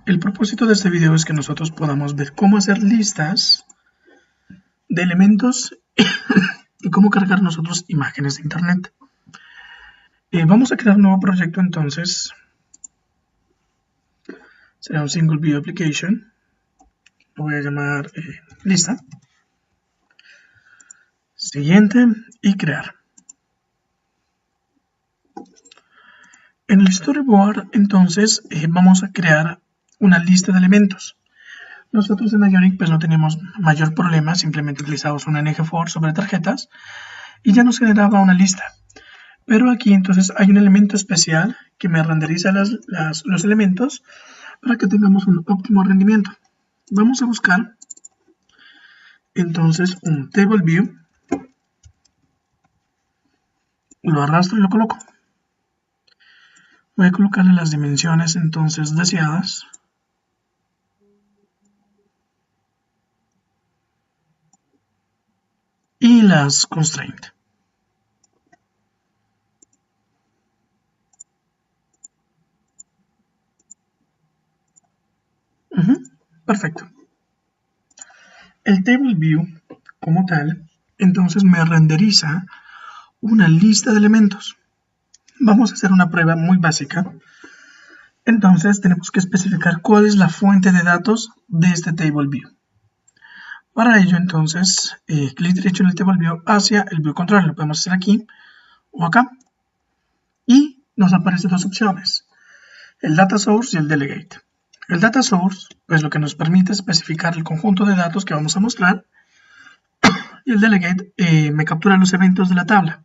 El propósito de este video es que nosotros podamos ver cómo hacer listas de elementos y cómo cargar nosotros imágenes de internet. Vamos a crear un nuevo proyecto entonces. Será un single view application. Lo voy a llamar lista. Siguiente y crear. En el storyboard entonces vamos a crear una lista de elementos. Nosotros en Ionic pues no teníamos mayor problema, simplemente utilizamos un NG4 sobre tarjetas y ya nos generaba una lista. Pero aquí entonces hay un elemento especial que me renderiza los elementos para que tengamos un óptimo rendimiento. Vamos a buscar entonces un table view, lo arrastro y lo coloco. Voy a colocarle las dimensiones entonces deseadas. Y las constraints. Perfecto. El table view como tal, entonces me renderiza una lista de elementos. Vamos a hacer una prueba muy básica. Entonces tenemos que especificar cuál es la fuente de datos de este table view. Para ello entonces, clic derecho en el table view hacia el view controller. Lo podemos hacer aquí o acá. Y nos aparecen dos opciones, el data source y el delegate. El data source pues lo que nos permite especificar el conjunto de datos que vamos a mostrar. Y el delegate me captura los eventos de la tabla.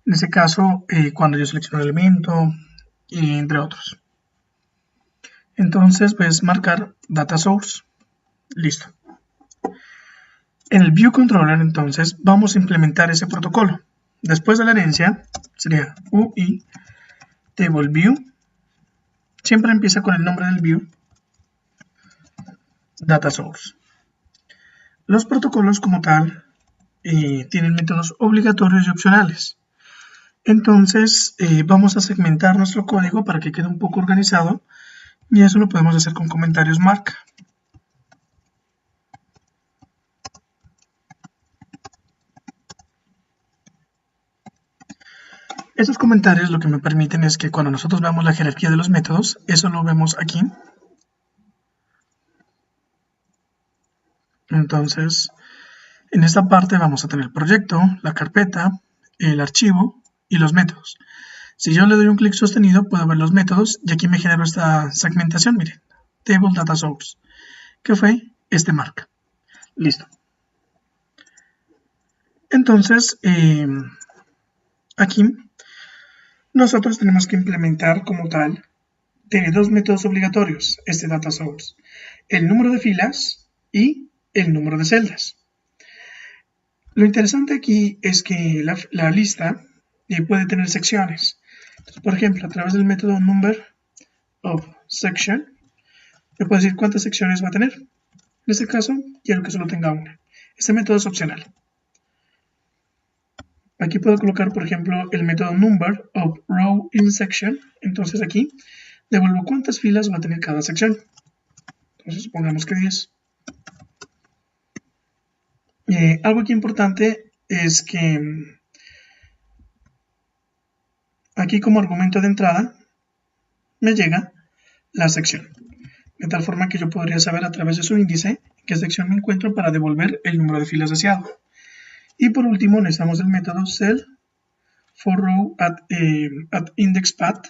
En ese caso, cuando yo selecciono un elemento, entre otros. Entonces, pues marcar data source. Listo. En el view controller, entonces, vamos a implementar ese protocolo. Después de la herencia, sería UI table view. Siempre empieza con el nombre del view. Data source. Los protocolos como tal tienen métodos obligatorios y opcionales. Entonces vamos a segmentar nuestro código para que quede un poco organizado y eso lo podemos hacer con comentarios marca. Esos comentarios lo que me permiten es que cuando nosotros veamos la jerarquía de los métodos, eso lo vemos aquí. Entonces, en esta parte vamos a tener el proyecto, la carpeta, el archivo y los métodos. Si yo le doy un clic sostenido, puedo ver los métodos y aquí me genero esta segmentación, miren, table data source, que fue este marca. Listo. Entonces, aquí nosotros tenemos que implementar como tal, tiene dos métodos obligatorios, este data source, el número de filas y el número de celdas. Lo interesante aquí es que la lista puede tener secciones. Entonces, por ejemplo, a través del método number of section, me puedo decir cuántas secciones va a tener. En este caso, quiero que solo tenga una. Este método es opcional. Aquí puedo colocar, por ejemplo, el método number of row in section. Entonces aquí devuelvo cuántas filas va a tener cada sección. Entonces pongamos que 10. Algo aquí importante es que aquí como argumento de entrada me llega la sección. De tal forma que yo podría saber a través de su índice en qué sección me encuentro para devolver el número de filas deseado. Y por último necesitamos el método cell for row at index path,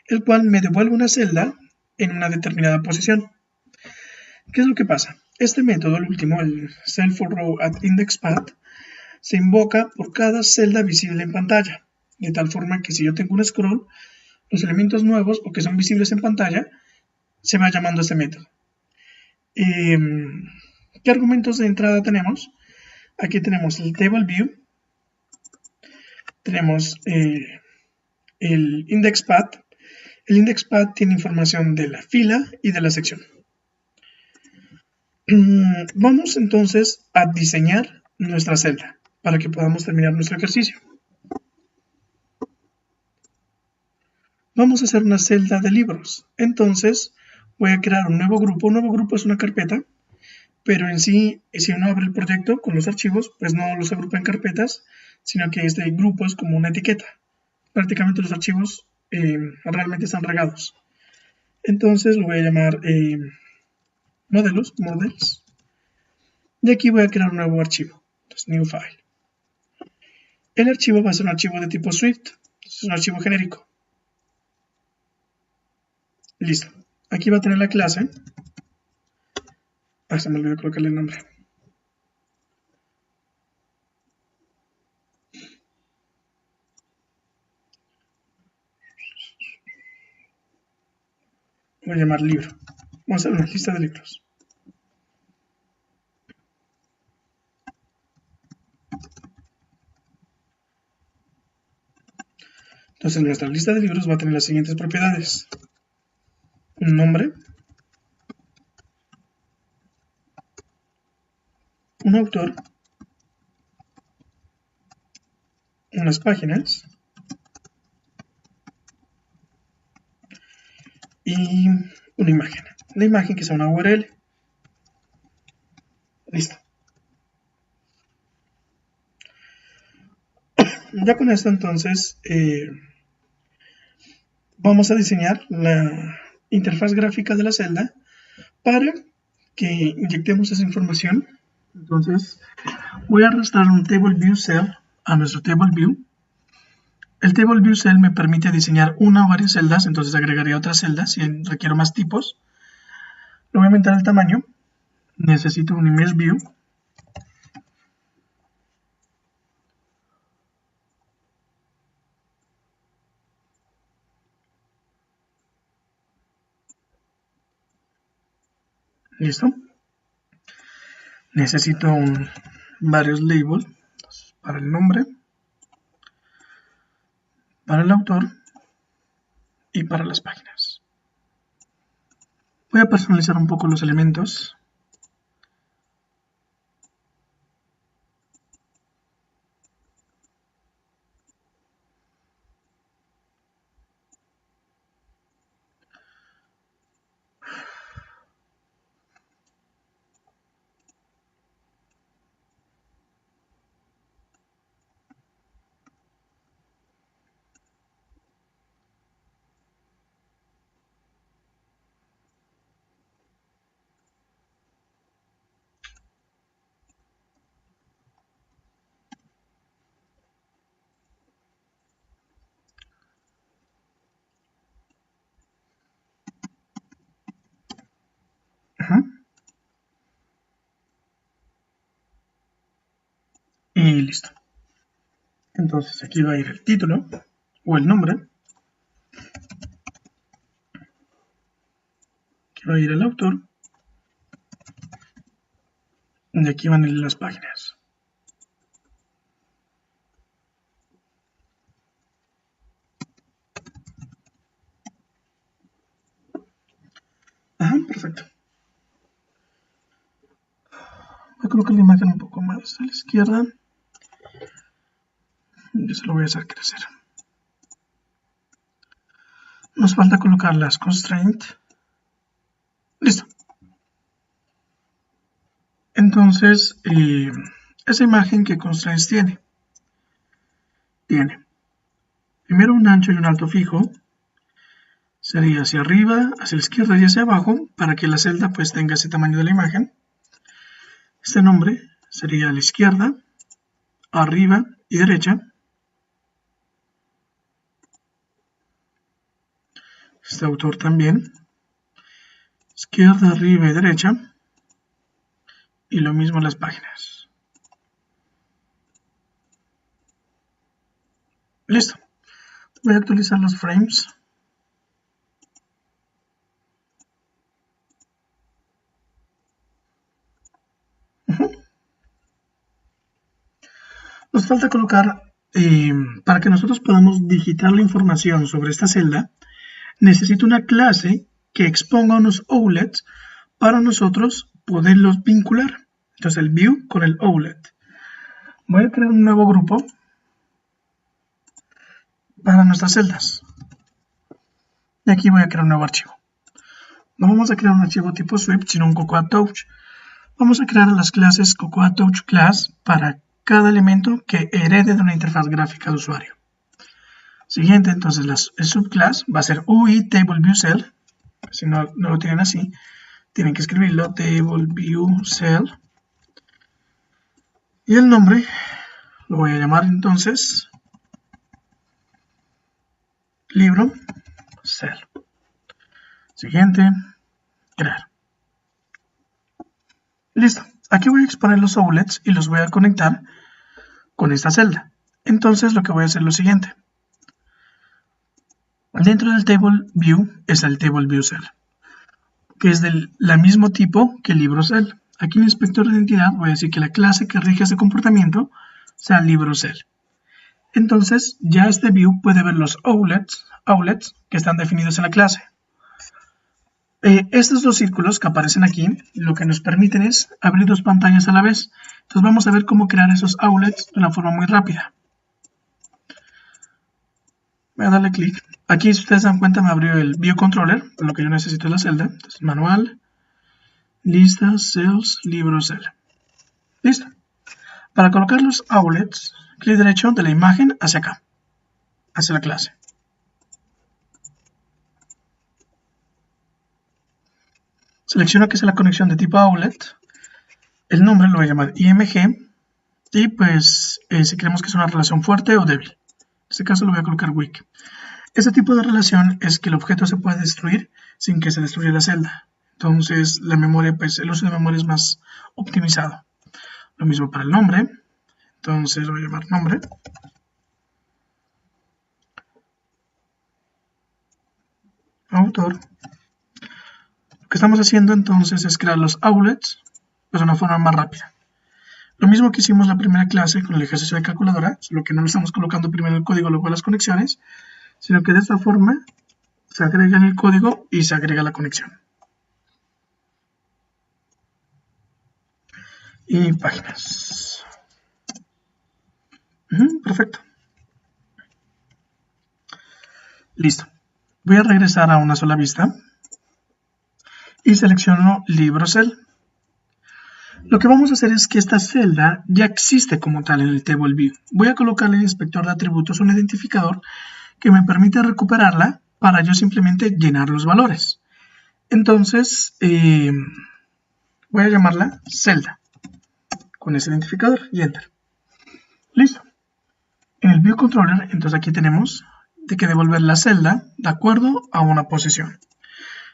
el cual me devuelve una celda en una determinada posición. ¿Qué es lo que pasa? Este método, el último, el cell for row at index path, se invoca por cada celda visible en pantalla, de tal forma que si yo tengo un scroll, los elementos nuevos o que son visibles en pantalla se va llamando este método. ¿Qué argumentos de entrada tenemos? Aquí tenemos el table view, tenemos el index path. El index path tiene información de la fila y de la sección. Vamos entonces a diseñar nuestra celda para que podamos terminar nuestro ejercicio. Vamos a hacer una celda de libros. Entonces voy a crear un nuevo grupo. Un nuevo grupo es una carpeta, pero en sí, si uno abre el proyecto con los archivos, pues no los agrupa en carpetas, sino que este grupo es como una etiqueta. Prácticamente los archivos realmente están regados. Entonces lo voy a llamar models. Y aquí voy a crear un nuevo archivo. Entonces, new file. El archivo va a ser un archivo de tipo Swift. Es un archivo genérico. Listo. Aquí va a tener la clase. Se me olvidó colocarle el nombre. Voy a llamar libro. Vamos a hacer una lista de libros. Entonces nuestra lista de libros va a tener las siguientes propiedades. Un nombre, un autor, unas páginas y una imagen. La imagen que sea una URL. Listo. Ya con esto entonces vamos a diseñar la interfaz gráfica de la celda para que inyectemos esa información. Entonces voy a arrastrar un Table View Cell a nuestro Table View. El Table View Cell me permite diseñar una o varias celdas, entonces agregaría otras celdas si requiero más tipos. Le voy a aumentar el tamaño. Necesito un Image View. Listo. Necesito varios labels para el nombre, para el autor y para las páginas. Voy a personalizar un poco los elementos. Y listo. Entonces aquí va a ir el título o el nombre. Aquí va a ir el autor. Y aquí van a ir las páginas. Perfecto. Voy a colocar la imagen un poco más a la izquierda. Yo se lo voy a hacer crecer. Nos falta colocar las constraints. Listo. Entonces, esa imagen, ¿qué constraints tiene? Tiene primero un ancho y un alto fijo. Sería hacia arriba, hacia la izquierda y hacia abajo, para que la celda pues tenga ese tamaño de la imagen. Este nombre sería a la izquierda, arriba y derecha. Este autor también. Izquierda, arriba y derecha. Y lo mismo en las páginas. Listo. Voy a actualizar los frames. Nos falta colocar, para que nosotros podamos digitar la información sobre esta celda, necesito una clase que exponga unos outlets para nosotros poderlos vincular. Entonces el view con el outlet. Voy a crear un nuevo grupo para nuestras celdas. Y aquí voy a crear un nuevo archivo. No vamos a crear un archivo tipo Swift, sino un Cocoa Touch. Vamos a crear las clases Cocoa Touch Class para cada elemento que herede de una interfaz gráfica de usuario. Siguiente, entonces el subclass va a ser UI Table View Cell. Si no lo tienen así, tienen que escribirlo Table View Cell. Y el nombre lo voy a llamar entonces libro cell. Siguiente, crear. Listo. Aquí voy a exponer los outlets y los voy a conectar con esta celda. Entonces lo que voy a hacer es lo siguiente. Dentro del table view está el table view cell, que es del mismo tipo que el libro cell. Aquí en el inspector de identidad voy a decir que la clase que rige ese comportamiento sea libro cell. Entonces ya este view puede ver los outlets que están definidos en la clase. Estos dos círculos que aparecen aquí lo que nos permiten es abrir dos pantallas a la vez. Entonces vamos a ver cómo crear esos outlets de una forma muy rápida. Voy a darle clic. Aquí, si ustedes se dan cuenta, me abrió el View Controller, por lo que yo necesito es la celda. Entonces, manual, lista, cells, libro, cell. Listo. Para colocar los outlets, clic derecho de la imagen hacia acá, hacia la clase. Selecciono que es la conexión de tipo outlet. El nombre lo voy a llamar IMG. Y pues, si queremos que sea una relación fuerte o débil. En este caso lo voy a colocar weak. Este tipo de relación es que el objeto se puede destruir sin que se destruya la celda. Entonces, la memoria, pues, el uso de memoria es más optimizado. Lo mismo para el nombre. Entonces, lo voy a llamar nombre. Autor. Lo que estamos haciendo entonces es crear los outlets pues, de una forma más rápida. Lo mismo que hicimos la primera clase con el ejercicio de calculadora, solo que no lo estamos colocando primero el código, luego las conexiones, sino que de esta forma se agrega en el código y se agrega la conexión. Y páginas. Perfecto. Listo. Voy a regresar a una sola vista y selecciono libro cell. Lo que vamos a hacer es que esta celda ya existe como tal en el table view. Voy a colocarle en el inspector de atributos un identificador que me permite recuperarla para yo simplemente llenar los valores. Entonces, voy a llamarla celda con ese identificador y enter. Listo. En el view controller, entonces aquí tenemos de que devolver la celda de acuerdo a una posición.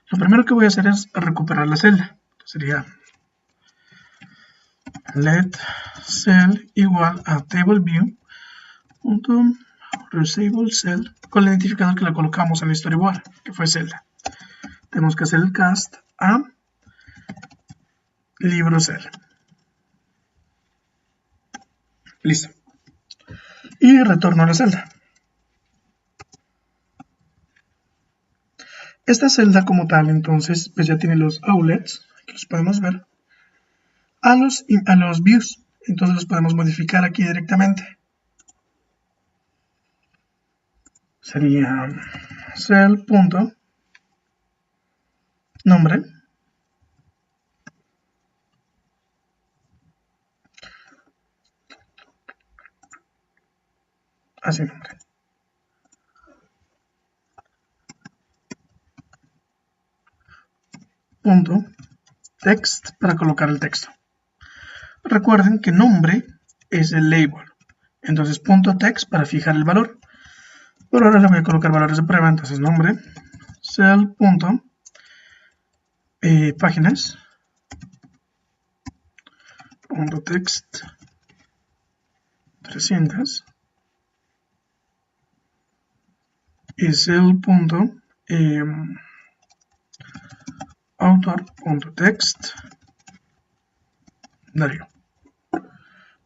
Lo primero que voy a hacer es recuperar la celda. Sería let cell igual a table view reusable cell con el identificador que le colocamos en el storyboard, que fue celda. Tenemos que hacer el cast a libro cell. Listo. Y retorno a la celda. Esta celda como tal, entonces, pues ya tiene los outlets, que los podemos ver, a los views. Entonces los podemos modificar aquí directamente. Sería cell.nombre. Así nombre. Punto text para colocar el texto. Recuerden que nombre es el label. Entonces punto text para fijar el valor. Por ahora le voy a colocar valores de prueba. Entonces nombre cell punto páginas punto text 300 y cell punto autor punto text Darío.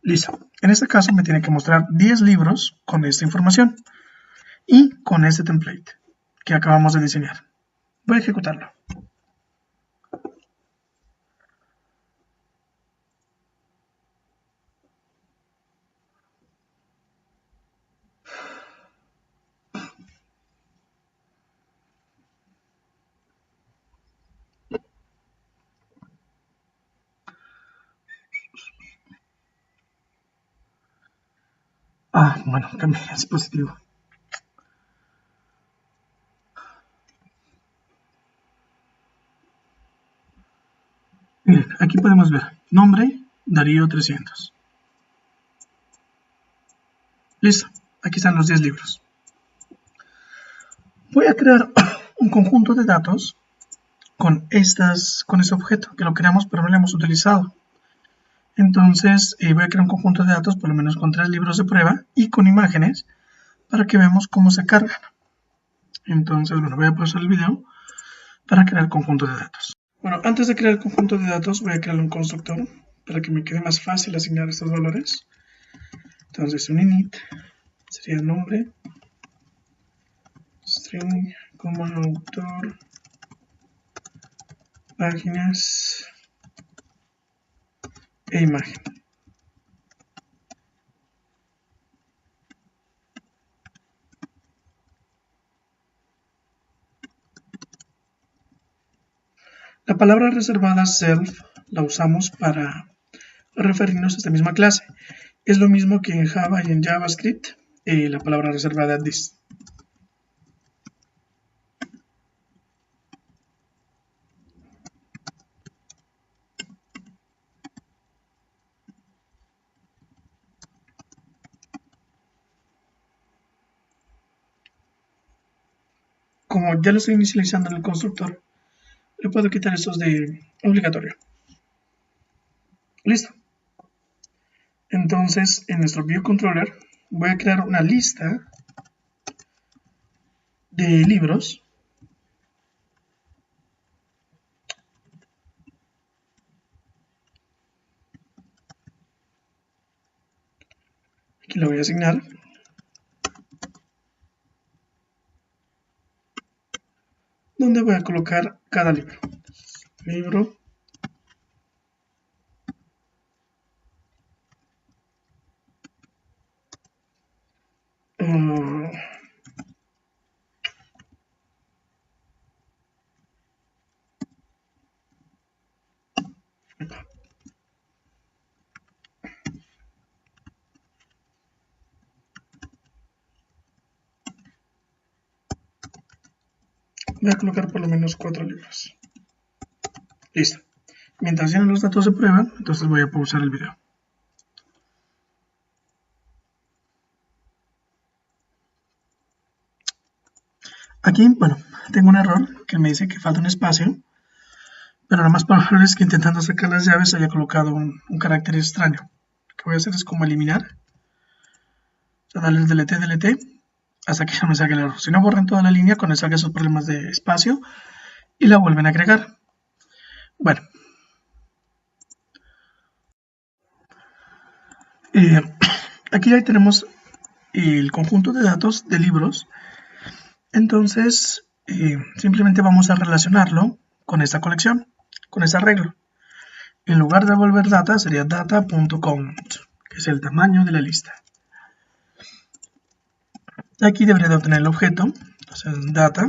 Listo. En este caso me tiene que mostrar 10 libros con esta información y con este template que acabamos de diseñar. Voy a ejecutarlo. Bueno, cambié el dispositivo. Miren, aquí podemos ver nombre Darío 300. Listo, aquí están los 10 libros. Voy a crear un conjunto de datos con este objeto que lo creamos pero no lo hemos utilizado. Entonces voy a crear un conjunto de datos por lo menos con 3 libros de prueba y con imágenes para que veamos cómo se cargan. Entonces, bueno, voy a pausar el video para crear el conjunto de datos. Bueno, antes de crear el conjunto de datos voy a crear un constructor para que me quede más fácil asignar estos valores. Entonces un init sería nombre, string como autor, páginas e imagen. La palabra reservada self la usamos para referirnos a esta misma clase. Es lo mismo que en Java y en JavaScript, la palabra reservada this. Como ya lo estoy inicializando en el constructor, le puedo quitar estos de obligatorio. Listo. Entonces, en nuestro ViewController voy a crear una lista de libros aquí la voy a asignar donde voy a colocar cada libro. Libro voy a colocar por lo menos 4 libros. Listo. Mientras llenen los datos de prueba, entonces voy a pausar el video. Aquí, bueno, tengo un error que me dice que falta un espacio, pero lo más probable es que intentando sacar las llaves haya colocado un carácter extraño. Lo que voy a hacer es como eliminar, o sea, darle delete, hasta que no me salga el error. Si no, borran toda la línea cuando salga esos problemas de espacio y la vuelven a agregar. Bueno. Aquí ya tenemos el conjunto de datos de libros. Entonces, simplemente vamos a relacionarlo con esta colección, con este arreglo. En lugar de devolver data, sería data.count, que es el tamaño de la lista. Aquí debería de obtener el objeto, entonces data.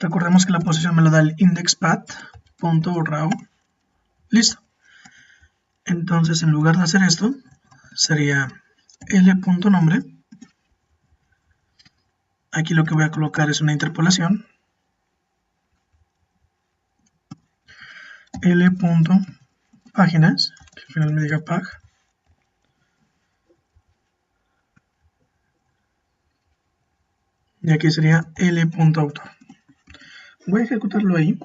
Recordemos que la posición me lo da el indexpath.raw. Listo. Entonces, en lugar de hacer esto, sería l.nombre. Aquí lo que voy a colocar es una interpolación. l.páginas, que al final me diga pag. Y aquí sería l.autor. Voy a ejecutarlo ahí.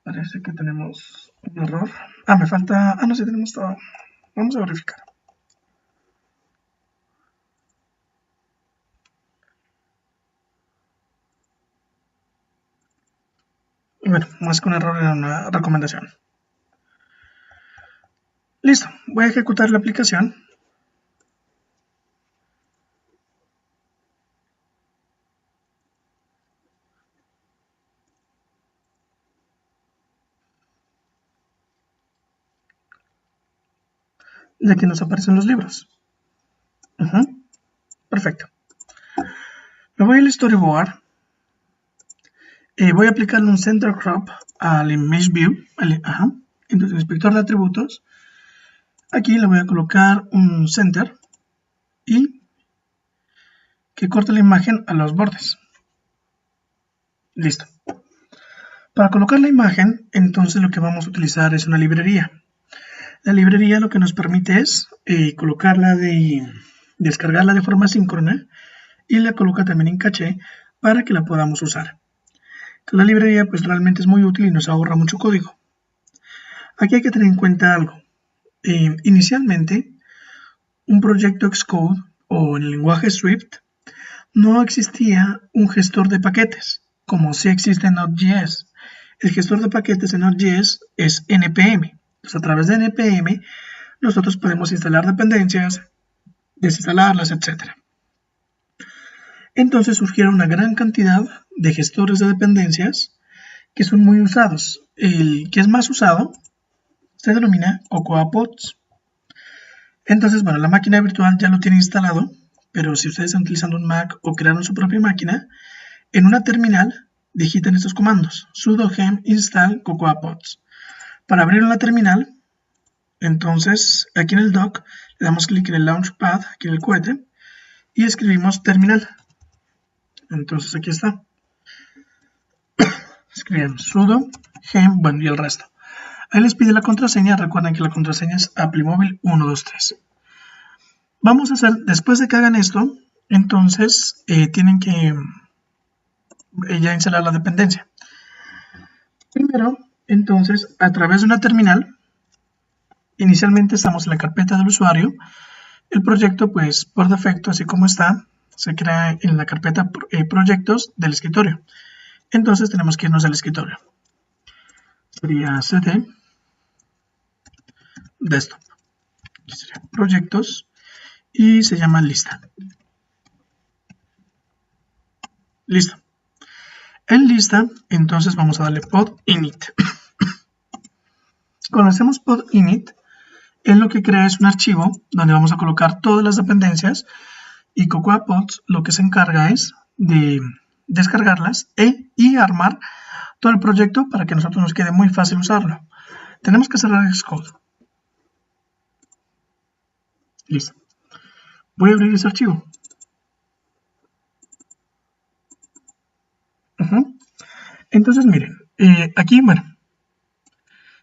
Parece que tenemos un error. Me falta... no, sí tenemos todo. Vamos a verificar. Bueno, más que un error, era una recomendación. Listo, voy a ejecutar la aplicación. Y aquí nos aparecen los libros. Perfecto. Me voy al storyboard. Voy a aplicarle un center crop al image view. Entonces, inspector de atributos. Aquí le voy a colocar un center y que corte la imagen a los bordes. Listo. Para colocar la imagen, entonces lo que vamos a utilizar es una librería. La librería lo que nos permite es descargarla de forma síncrona y la coloca también en caché para que la podamos usar. La librería pues realmente es muy útil y nos ahorra mucho código. Aquí hay que tener en cuenta algo. Inicialmente, un proyecto Xcode o en el lenguaje Swift no existía un gestor de paquetes, como sí existe en Node.js. El gestor de paquetes en Node.js es NPM. Entonces, a través de NPM, nosotros podemos instalar dependencias, desinstalarlas, etc. Entonces surgieron una gran cantidad de gestores de dependencias que son muy usados. El que es más usado se denomina Cocoa Pods. Entonces, bueno, la máquina virtual ya lo tiene instalado, pero si ustedes están utilizando un Mac o crearon su propia máquina, en una terminal digiten estos comandos: sudo gem install Cocoa Pods. Para abrir una terminal, entonces aquí en el dock le damos clic en el launchpad, aquí en el cohete, y escribimos terminal. Entonces aquí está. Escribimos sudo gem, bueno, y el resto. Ahí les pide la contraseña. Recuerden que la contraseña es applimóvil123. Vamos a hacer, después de que hagan esto, entonces tienen que ya instalar la dependencia. Primero, entonces, a través de una terminal, inicialmente estamos en la carpeta del usuario. El proyecto, pues por defecto, así como está, se crea en la carpeta proyectos del escritorio. Entonces tenemos que irnos al escritorio. Sería cd desktop. Aquí sería proyectos y se llama lista. Listo. En lista, entonces vamos a darle pod init. Cuando hacemos pod init, él lo que crea es un archivo donde vamos a colocar todas las dependencias y Cocoa Pods lo que se encarga es de descargarlas y armar todo el proyecto para que a nosotros nos quede muy fácil usarlo. Tenemos que cerrar Xcode. Listo. Voy a abrir ese archivo. Entonces miren, aquí bueno,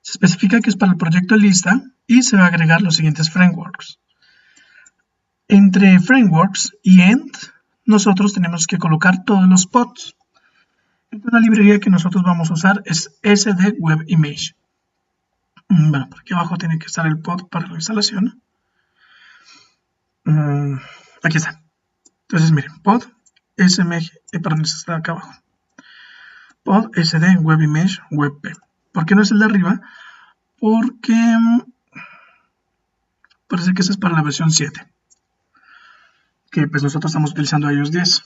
se especifica que es para el proyecto lista y se va a agregar los siguientes frameworks. Entre frameworks y end, nosotros tenemos que colocar todos los pods. Entonces la librería que nosotros vamos a usar es SD Web Image. Bueno, por aquí abajo tiene que estar el pod para la instalación. Aquí está. Entonces miren, pod smg, perdón, está acá abajo. Pod SD Web Image WebP. ¿Por qué no es el de arriba? Porque parece que ese es para la versión 7. Que pues nosotros estamos utilizando iOS 10.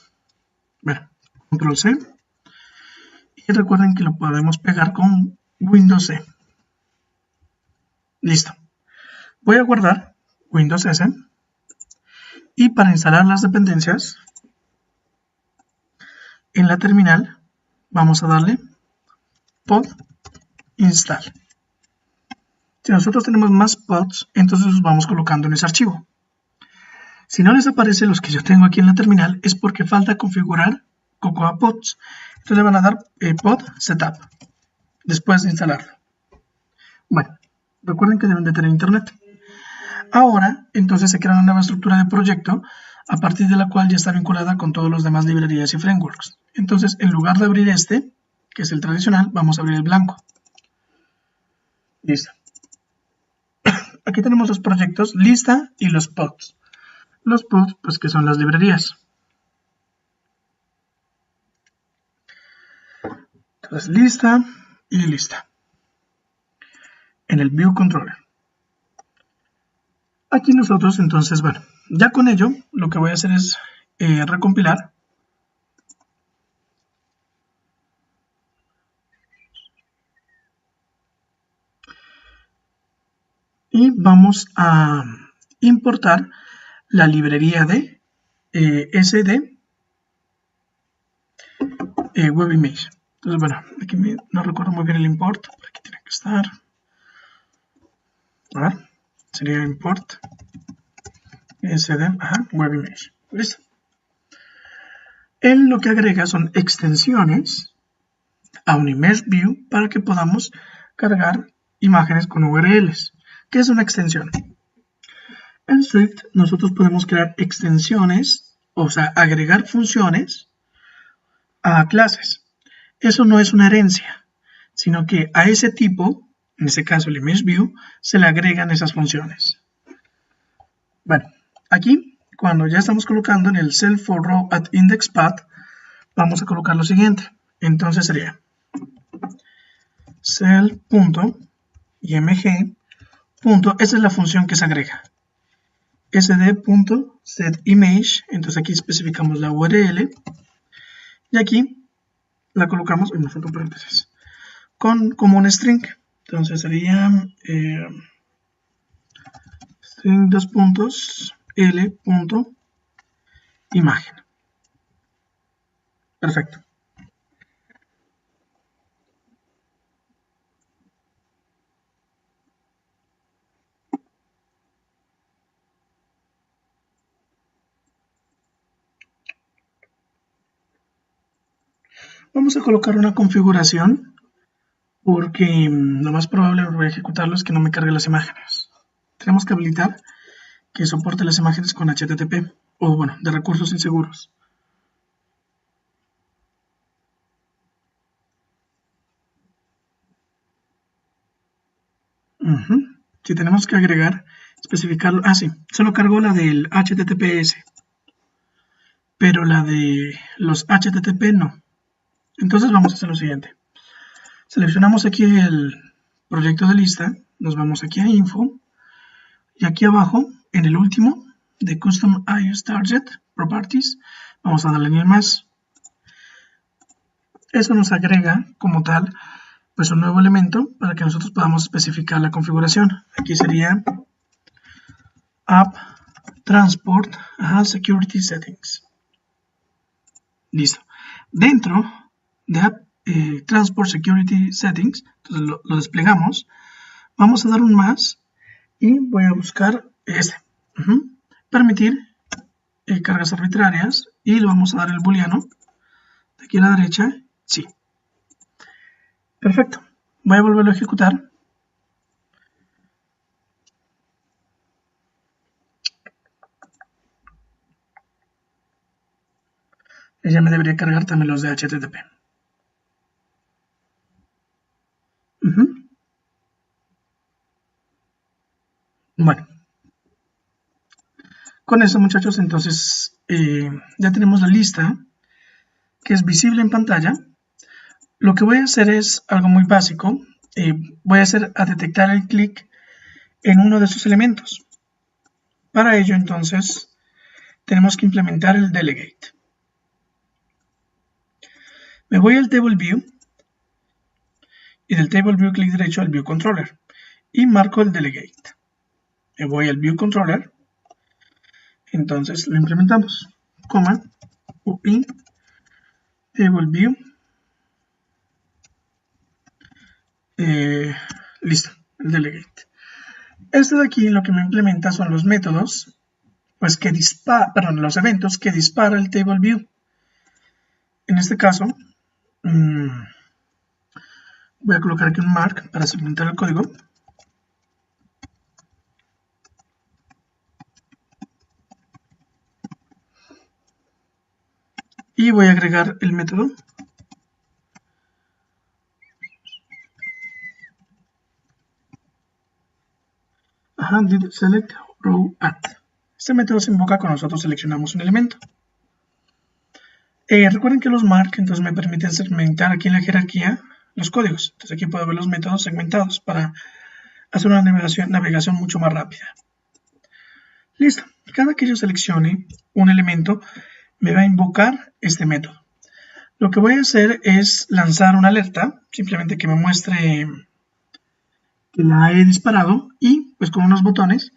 Bueno, control C. Y recuerden que lo podemos pegar con Windows C. Listo. Voy a guardar Windows S. Y para instalar las dependencias, en la terminal vamos a darle pod install. Si nosotros tenemos más pods, entonces los vamos colocando en ese archivo. Si no les aparecen los que yo tengo aquí en la terminal, es porque falta configurar Cocoa Pods. Entonces le van a dar pod setup después de instalarlo. Bueno, recuerden que deben de tener internet. Ahora, entonces se crea una nueva estructura de proyecto a partir de la cual ya está vinculada con todos los demás librerías y frameworks. Entonces, en lugar de abrir este, que es el tradicional, vamos a abrir el blanco. Listo. Aquí tenemos los proyectos lista y los pods. Los pods, pues que son las librerías. Entonces, lista y lista. En el View Controller. Aquí nosotros, entonces, bueno, ya con ello, lo que voy a hacer es recompilar. Y vamos a importar la librería de SD Web Image. Entonces, bueno, aquí no recuerdo muy bien el import, por aquí tiene que estar. A ver. sería import sd, web image. Listo. Él lo que agrega son extensiones a un image view para que podamos cargar imágenes con URLs. ¿Qué es una extensión? En Swift nosotros podemos crear extensiones, o sea, agregar funciones a clases. Eso no es una herencia, sino que a ese tipo, en este caso el image view, se le agregan esas funciones. Bueno, aquí cuando ya estamos colocando en el cell for row at index path, vamos a colocar lo siguiente. Entonces sería cell.img. Esa es la función que se agrega. sd.setImage, entonces aquí especificamos la URL y aquí la colocamos en nosotros paréntesis como un string. Entonces sería string l.imagen. Perfecto. Vamos a colocar una configuración porque lo más probable voy a ejecutarlo es que no me cargue las imágenes. Tenemos que habilitar que soporte las imágenes con HTTP o bueno, de recursos inseguros. Si tenemos que agregar, especificarlo. Sí, solo cargó la del HTTPS, pero la de los HTTP no. Entonces vamos a hacer lo siguiente. Seleccionamos aquí el proyecto de lista, nos vamos aquí a Info, y aquí abajo, en el último, de Custom iOS Target Properties, vamos a darle añadir más. Eso nos agrega, como tal, pues un nuevo elemento para que nosotros podamos especificar la configuración. Aquí sería App Transport Security Settings. Listo. Dentro de App Transport Security Settings, entonces lo desplegamos. Vamos a dar un más y voy a buscar este. Permitir cargas arbitrarias y le vamos a dar el booleano de aquí a la derecha, sí. Perfecto. Voy a volverlo a ejecutar. Ya me debería cargar también los de HTTP. Bueno. Con eso, muchachos, entonces ya tenemos la lista que es visible en pantalla. Lo que voy a hacer es algo muy básico. Voy a hacer a detectar el clic en uno de sus elementos. Para ello, entonces, tenemos que implementar el delegate. Me voy al Table View y del Table View clic derecho al View Controller y marco el delegate. Me voy al View Controller, entonces lo implementamos. UI Table View. Listo, el delegate. Este de aquí lo que me implementa son los métodos, pues que los eventos que dispara el Table View. En este caso, voy a colocar aquí un mark para segmentar el código. Y voy a agregar el método. Did select row at. Este método se invoca cuando nosotros seleccionamos un elemento. Recuerden que los mark entonces me permiten segmentar aquí en la jerarquía los códigos. Entonces aquí puedo ver los métodos segmentados para hacer una navegación mucho más rápida. Listo. Cada que yo seleccione un elemento, me va a invocar este método. Lo que voy a hacer es lanzar una alerta, simplemente que me muestre que la he disparado y pues con unos botones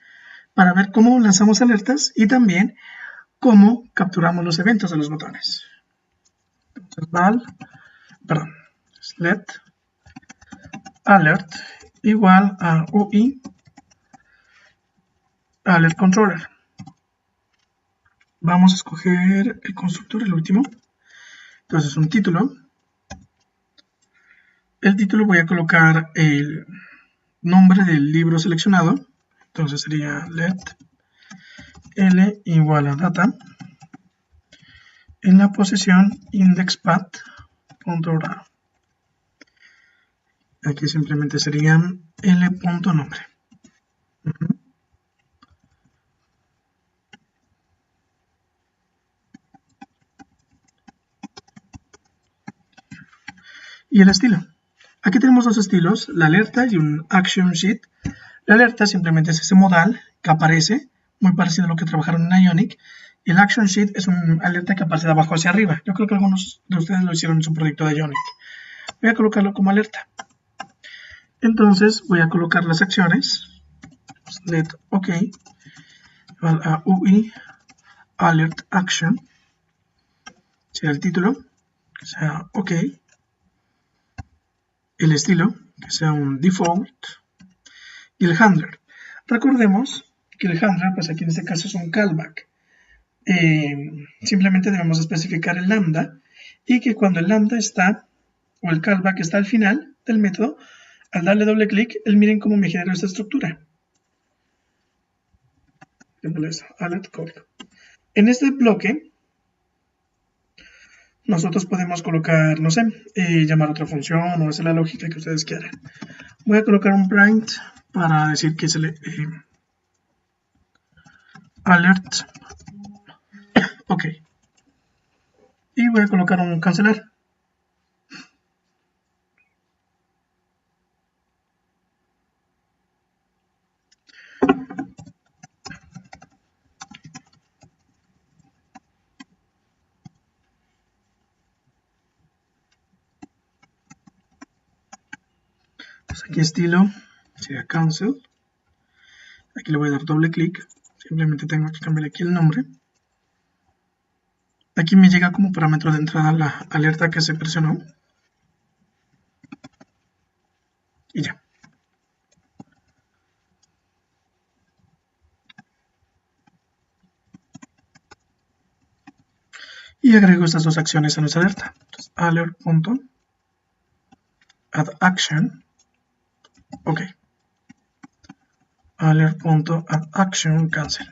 para ver cómo lanzamos alertas y también cómo capturamos los eventos de los botones. Entonces, let alert igual a UI alert controller. Vamos a escoger el constructor, el último. Entonces un título. El título voy a colocar el nombre del libro seleccionado. Entonces sería let l igual a data en la posición indexpath.raw. Aquí simplemente sería l.nombre. Y el estilo. Aquí tenemos dos estilos, la alerta y un action sheet. La alerta simplemente es ese modal que aparece, muy parecido a lo que trabajaron en Ionic. Y el action sheet es un alerta que aparece de abajo hacia arriba. Yo creo que algunos de ustedes lo hicieron en su proyecto de Ionic. Voy a colocarlo como alerta. Entonces voy a colocar las acciones. Let OK. Igual a UI alert action. Será el título, que sea OK. El estilo, que sea un default. Y el handler. Recordemos que el handler, pues aquí en este caso es un callback. Simplemente debemos especificar el lambda y que cuando el lambda está, o el callback está al final del método, al darle doble clic, miren cómo me generó esta estructura. Alert code. En este bloque, nosotros podemos colocar, no sé, llamar otra función o hacer la lógica que ustedes quieran. Voy a colocar un print para decir que se le alert. OK. Y voy a colocar un cancelar. Aquí estilo sería cancel. Aquí le voy a dar doble clic. Simplemente tengo que cambiar aquí el nombre. Aquí me llega como parámetro de entrada la alerta que se presionó. Y ya. Y agrego estas dos acciones a nuestra alerta. Entonces, alert.addAction. OK. Alert.addAction cancel.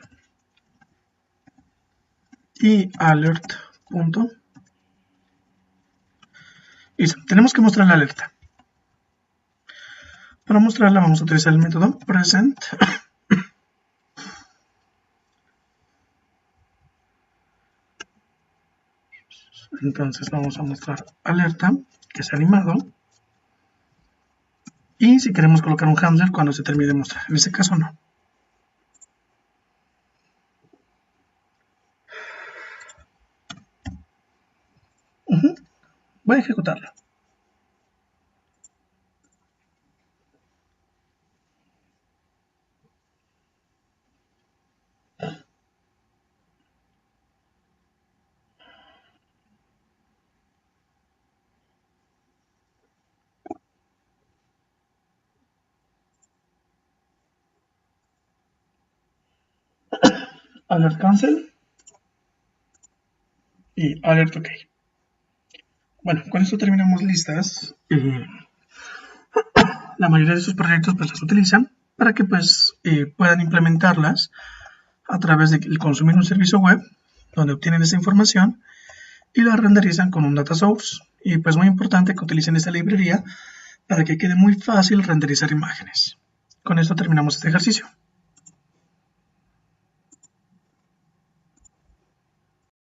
Y alert. Listo. Tenemos que mostrar la alerta. Para mostrarla vamos a utilizar el método present. Entonces vamos a mostrar alerta, que sea animado. Y si queremos colocar un handler cuando se termine de mostrar. En este caso no. Voy a ejecutarlo. Alert cancel y alert OK. Bueno, con esto terminamos listas. La mayoría de sus proyectos pues las utilizan para que pues puedan implementarlas a través de consumir un servicio web donde obtienen esa información y la renderizan con un data source. Y pues muy importante que utilicen esta librería para que quede muy fácil renderizar imágenes. Con esto terminamos este ejercicio.